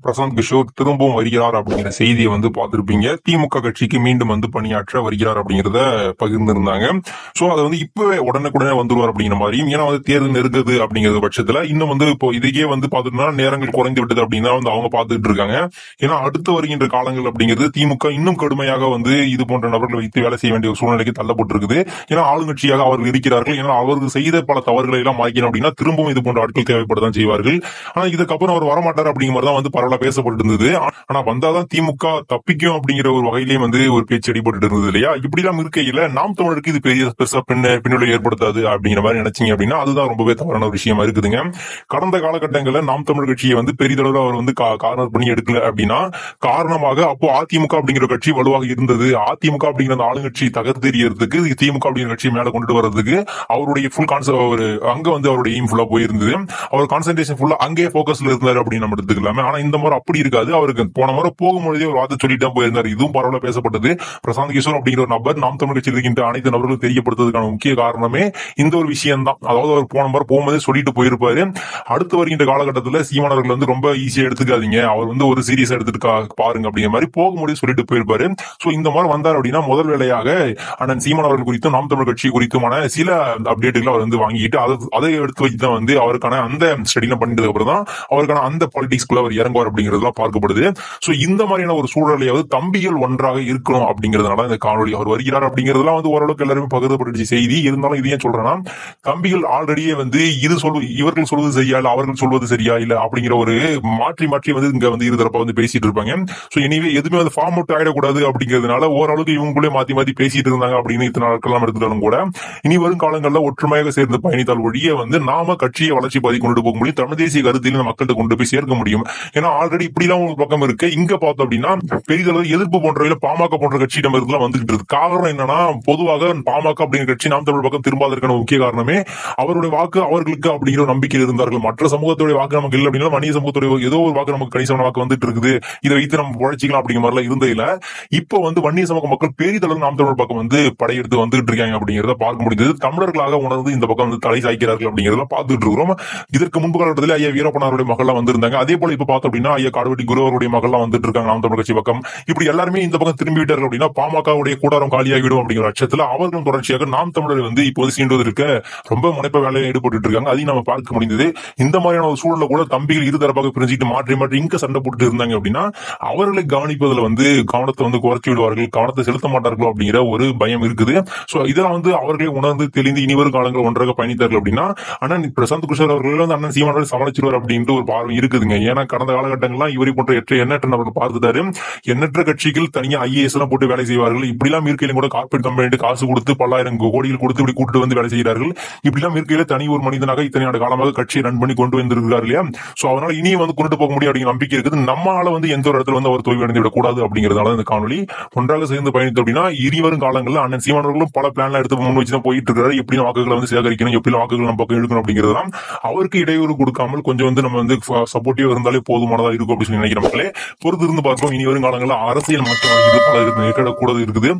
பிரசாந்த் கிஷோர் திரும்பவும் வருகிறார் அப்படிங்கிற செய்தியை பார்த்திருப்பீங்க. திமுக கட்சிக்கு மீண்டும் பணியாற்ற வருகிறார் அப்படிங்கிறத பகிர்ந்திருந்தாங்க. சோ அதை இப்பவே உடனுக்குடனே வந்துருவார் அப்படிங்கிற மாதிரியும், ஏன்னா தேர்தல் நெருங்குது அப்படிங்கிற பட்சத்துல இன்னும் இப்போ இதுக்கே பாத்துட்டோம்னா நேரங்கள் குறைந்து விட்டது அப்படின்னு அவங்க பார்த்துட்டு இருக்காங்க. ஏன்னா அடுத்து வருகின்ற காலங்கள் அப்படிங்கிறது திமுக இன்னும் கடுமையாக இது போன்ற நபர்களை வைத்து வேலை செய்ய வேண்டிய ஒரு சூழ்நிலைக்கு தள்ளப்பட்டிருக்குது. ஏன்னா ஆளுங்கட்சியாக அவர்கள் இருக்கிறார்கள். ஏன்னா அவர்கள் செய்த பல தவறுகளை எல்லாம் மறைக்கணும் அப்படின்னா திரும்பவும் இது போன்ற ஆட்கள் தேவைப்படதான் செய்வார்கள். ஆனா இதுக்கப்புறம் அவர் வரமாட்டார் அப்படிங்கிற மாதிரி தான் பரவலா பேசப்பட்டு இருந்தது. ஆனா வந்தாதான் திமுக தப்பிக்கும் அப்படிங்கிற ஒரு வகையிலேயும் ஒரு பேச்சு அடிபட்டு இருந்தது இல்லையா? இப்படி எல்லாம் இருக்கையில நாம் தமிழருக்கு இது பெரிய பெருசா பின்னணி ஏற்படுத்தாது அப்படிங்கிற மாதிரி நினைச்சீங்க அப்படின்னா அதுதான் ரொம்பவே தவறான ஒரு விஷயமா இருக்குதுங்க. கடந்த காலகட்டங்களில் நாம் தமிழ் கட்சியை பெரிதளவு அவர் கார்னர் பண்ணி எடுக்கல அப்படின்னா காரணமாக அப்போ அதிமுக அப்படிங்கிற கட்சி வலுவாக இருந்தது. அதிமுக அப்படிங்கிற அந்த ஆளுங்கட்சி தகர்த்தெறியறதுக்கு திமுக அப்படிங்கிற கட்சி மேல கொண்டு வர்றதுக்கு அவருடைய ஃபுல் கான்செப்ட் அங்க அவருடைய எய்ம் ஃபுல்லா போயிருந்தது. அவர் கான்சென்ட்ரேஷன் ஃபுல்லா அங்கே போக்கஸ்ல இருந்தாரு அப்படின்னு நம்ம எடுத்துக்கலாமே. ஆனா இந்த முறை அப்படி இருக்காது. அவருக்கு போன முறை போகும்பொழுதே ஒரு வார்த்தை சொல்லிட்டு போயிருந்தாரு. இதுவும் பரவலா பேசப்பட்டது. பிரசாந்த் கிஷோர் அப்படிங்கிற ஒரு நபர் நாம் தமிழ் கட்சியில் இருக்கின்ற அனைத்து நபர்களும் தெரியப்படுத்துவதற்கான முக்கிய காரணமே இந்த ஒரு விஷயம் தான். அதாவது அவர் போன முறை போகும்போதே சொல்லிட்டு போயிருப்பாரு. அடுத்து வருகின்ற காலகட்டத்தில் சீமானவர்கள் ரொம்ப ஈஸியா எடுத்துக்காதீங்க, அவர் ஒரு சீரியஸா எடுத்துட்டு பாருங்க அப்படிங்கிற மாதிரி போகும்போதே சொல்லிட்டு போயிருப்பாரு. சோ இந்த மாதிரி வந்தார் அப்படின்னா முதல் வேலையாக அண்ணன் சீமானவர்கள் குறித்தும் நாம் தமிழ் கட்சி குறித்துமான சில அப்டேட்டுகளை அவர் வாங்கிட்டு அதை எடுத்து வச்சு தான் அவருக்கான அந்த ஸ்டடிலாம் பண்ணிட்டு அப்புறம் தான் அவருக்கான அந்த பாலிடிக்ஸ்குள்ள அவர் இறங்குவார் அப்படிங்கறதுலாம் பார்க்கப்படுது. சோ இந்த மாதிரியான ஒரு சூழலையாவது தம்பிகள் ஒன்றாக இருக்கணும் அப்படிங்கறதுனால இந்த காணொலி அவர் வருகிறார் அப்படிங்கறதுலாம் ஓரளவுக்கு எல்லாருமே பகிர்ந்தப்பட்ட செய்தி. இருந்தாலும் இது ஏன் சொல்றேன்னா, தம்பிகள் ஆல்ரெடியே இவர்கள் சொல்வது சரியா இல்ல அவர்கள் சொல்வது சரியா இல்ல அப்படிங்கிற ஒரு மாற்றி மாற்றி இங்க இருதரப்பா பேசிட்டு இருப்பாங்க. சோ எனிவே எதுவுமே ஃபார்ம் அவுட் ஆயிடக்கூடாது அப்படிங்கிறதுனால ஓரளவுக்கு இவங்களே மாத்தி மாத்தி பேசிட்டு இருந்தாங்க அப்படின்னு இத்தனை நாட்கள் எடுத்துட்டாலும் கூட இனி வரும் காலங்களில் ஒற்றுமையாக சேர்ந்து பயணித்தால் ஒழிய நாம கட்சியை வளர்ச்சி பாதி கொண்டு போக முடியும். தமிழ் தேசிய கருத்தில் மக்கள்கிட்ட கொண்டு போய் சேர்க்க முடியும். ஏன்னா ஆல்ரெடி இப்படி எல்லாம் ஒரு பக்கம் இருக்கு. இங்க பார்த்தோம் அப்படின்னா பெரிதளவு எதிர்ப்பு போன்ற பாமக போன்ற கட்சியிடம் இருக்கலாம் வந்துட்டு இருக்கு. காரணம் என்னன்னா, பொதுவாக பாமக அப்படிங்கிற கட்சி நாம் தமிழ் பக்கம் திரும்பாதற்கான முக்கிய காரணமே அவருடைய வாக்கு அவர்களுக்கு அப்படிங்கிற நம்பிக்கை இருந்தார்கள். மற்ற சமூகத்துடைய வாக்கு நமக்கு இல்லை அப்படின்னா வணிக சமூகத்துடைய ஏதோ ஒரு வாக்கு நமக்கு கணிசமான வாக்கு வந்துட்டு இருக்குது, இதை வைத்து நம்ம உழைச்சிக்கலாம் அப்படிங்கிற மாதிரி இருந்ததில்ல. இப்போ வன்னிய சமூக மக்கள் பெரிதளவு நாம் தமிழ் பக்கம் படையெடுத்து வந்துட்டு இருக்காங்க அப்படிங்கிறத பார்க்க முடிந்தது. தமிழர்களாக உணர்ந்து இந்த பக்கம் தலை சாய்க்கிறார்கள் அப்படிங்கிறத பார்த்துட்டு இருக்கிறோம். இதற்கு முன்பு காலத்தில் ஐயா வீரப்பனாருடைய மகள்லாம் வந்திருந்தாங்க. அதே போல இப்ப பார்த்தோம் அப்படின்னா ஐயா காடுவெட்டி குரு அவருடைய மகள்லாம் வந்துட்டு இருக்காங்க நாம் தமிழ் கட்சி பக்கம். இப்படி எல்லாருமே இந்த பக்கம் திரும்பி விட்டார்கள் அப்படின்னா பாமகவுடைய கூடாரம் காலியாகிடும் அப்படிங்கிற பட்சத்தில் அவர்களும் தொடர்ச்சியாக நாம் தமிழர் இப்போது சீண்டுவதற்கு ரொம்ப முனைப்ப வேலையை ஈடுபட்டு இருக்காங்க. அதையும் நம்ம பார்க்க முடிந்தது. இந்த மாதிரியான ஒரு சூழல கூட தம்பிகள் இருதரப்பாக பிரிஞ்சுட்டு மாற்றி மாற்றி இங்க சண்டை போட்டு இருந்தாங்க அப்படின்னா அவர்களை கவனிப்பதில் கவனத்தை குறைச்சி விடுவார்கள், கவனத்தை செலுத்த மாட்டார்களோ அப்படிங்கிற ஒரு பயம் இருக்குது. சோ இதெல்லாம் அவர்களை உணர்ந்து தெளிந்து இனிவரும் காலங்கள் ஒன்றாக பயணித்தார்கள் அப்படின்னா அண்ணன் பிரசாந்த் கிஷோர் அவர்கள் அண்ணன் சீமானவர்கள் சமாளிச்சிருவார் அப்படின்ற ஒரு பார்வை இருக்குதுங்க. ஏன்னா கடந்த காலகட்டங்கள்லாம் இவரை போன்ற எண்ணற்ற நபர்கள் பார்த்துட்டாரு. எண்ணற்ற கட்சிகள் தனியா ஐஏஎஸ் எல்லாம் போட்டு வேலை செய்வார்கள். இப்படி எல்லாம் இருக்கையிலும் கூட கார்பரேட் கம்பெனி காசு கொடுத்து பல்லாயிரம் கோடிகள் கொடுத்து இப்படி கூட்டு வேலை செய்கிறார்கள். இப்படி எல்லாம் இருக்கையில தனி ஒரு மனிதனாக இத்தனை ஆண்டு காலமாக கட்சியை ரன் பண்ணி கொண்டு வந்திருக்கிறார் இல்லையா? சோ அதனால இனியும் கொண்டு போக முடியும் அப்படிங்கிற நம்பிக்கை இருக்குது. நம்மளால எந்த ஒரு இடத்துல அவர் தோல்வி அடைந்து விடக்கூடாது அப்படிங்கிறதுனால இந்த காணொலி ஒன்றாக சேர்ந்து பயணித்து அப்படின்னா இனிவரும் காலங்களில் அண்ணன் சீமானவர்களும் பல பிளான்ல எடுத்து முன் வச்சுதான் போயிட்டு இருக்காரு. எப்படி வாக்குகளை சேகரிக்கணும், எப்படி வாக்குகள் நம்ம பக்கம் எடுக்கணும் அப்படிங்கிறதுதான் அவருக்கு இடையூறு கொடுக்காமல் கொஞ்சம் நம்ம சப்போர்ட்டிவா இருந்தாலே போதுமானதா இருக்கும் அப்படின்னு நினைக்கிற மக்களே பொறுத்து இருந்து பார்ப்போம். இனி வரும் காலங்களில் அரசியல் மாற்றம் கூட இருக்குது.